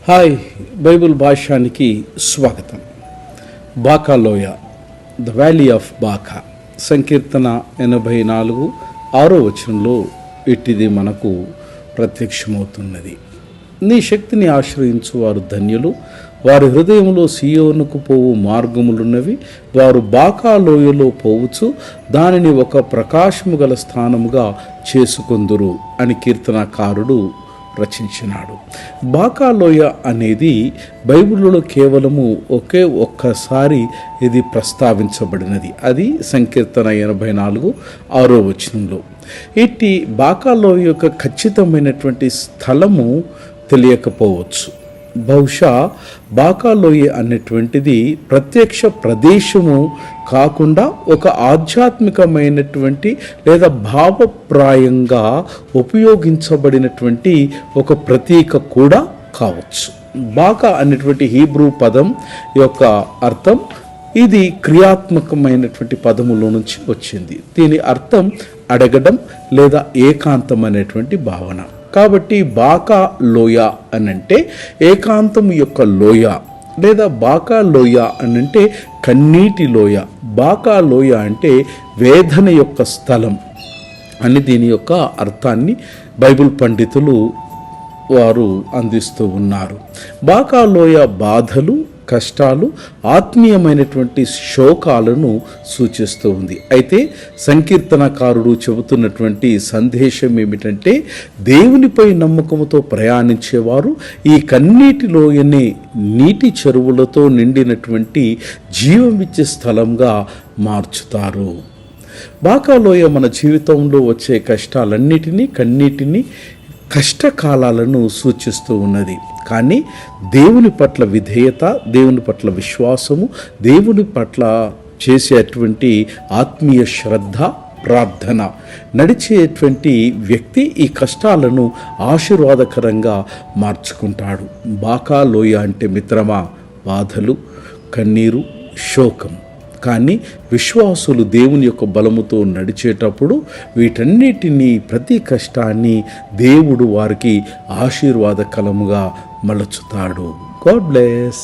Hi, Bible భాష్యానికి స్వాగతం. బాకాలోయ, the valley of బాకా, సంకీర్తన 84 6వ వచనంలో ఇట్టిది మనకు ప్రత్యక్షమవుతున్నది. నీ శక్తిని ఆశ్రయించు వారు ధన్యులు, వారి హృదయంలో సియోనుకు పోవు మార్గములున్నవి, వారు బాకాలోయలో పోవచ్చు దానిని ఒక ప్రకాశము గల స్థానముగా చేసుకొందురు అని కీర్తనకారుడు రచించినాడు. బాకాలోయ అనేది బైబిల్లో కేవలము ఒక్కసారి ఇది ప్రస్తావించబడినది. అది సంకీర్తన 84 6వ వచనంలో. ఇట్టి బాకాలోయ యొక్క ఖచ్చితమైనటువంటి స్థలము తెలియకపోవచ్చు. బహుశా బాకాలోయ అనేటువంటిది ప్రత్యక్ష ప్రదేశము కాకుండా ఒక ఆధ్యాత్మికమైనటువంటి లేదా భావప్రాయంగా ఉపయోగించబడినటువంటి ఒక ప్రతీక కూడా కావచ్చు. బాకా అనేటువంటి హీబ్రూ పదం యొక్క అర్థం, ఇది క్రియాత్మకమైనటువంటి పదములో నుంచి వచ్చింది. దీని అర్థం అడగడం లేదా ఏకాంతం అనేటువంటి భావన. కాబట్టి బాకా లోయ అనంటే ఏకాంతం యొక్క లోయ, లేదా బాకా లోయ అనంటే కన్నీటి లోయ. బాకా లోయ అంటే వేదన యొక్క స్థలం అని దీని యొక్క అర్థాన్ని బైబిల్ పండితులు వారు అందిస్తూ ఉన్నారు. బాకా లోయ బాధలు, కష్టాలు, ఆత్మీయమైనటువంటి శోకాలను సూచిస్తూ ఉంది. అయితే సంకీర్తనకారుడు చెబుతున్నటువంటి సందేశం ఏమిటంటే, దేవునిపై నమ్మకంతో ప్రయాణించేవారు ఈ కన్నీటిలోయనే నీటి చెరువులతో నిండినటువంటి జీవమిచ్చే స్థలంగా మార్చుతారు. బాకాలోయ మన జీవితంలో వచ్చే కష్టాలన్నిటినీ, కన్నీటిని, కష్టకాలాలను సూచిస్తూ ఉన్నది. కానీ దేవుని పట్ల విధేయత, దేవుని పట్ల విశ్వాసము, దేవుని పట్ల చేసేటువంటి ఆత్మీయ శ్రద్ధ, ప్రార్థన నడిచేటువంటి వ్యక్తి ఈ కష్టాలను ఆశీర్వాదకరంగా మార్చుకుంటాడు. బాకాలోయ అంటే మిత్రమా బాధలు, కన్నీరు, శోకం. కానీ విశ్వాసులు దేవుని యొక్క బలముతో నడిచేటప్పుడు వీటన్నిటినీ, ప్రతి కష్టాన్ని దేవుడు వారికి ఆశీర్వాదకరముగా మలచుతాడు. God bless.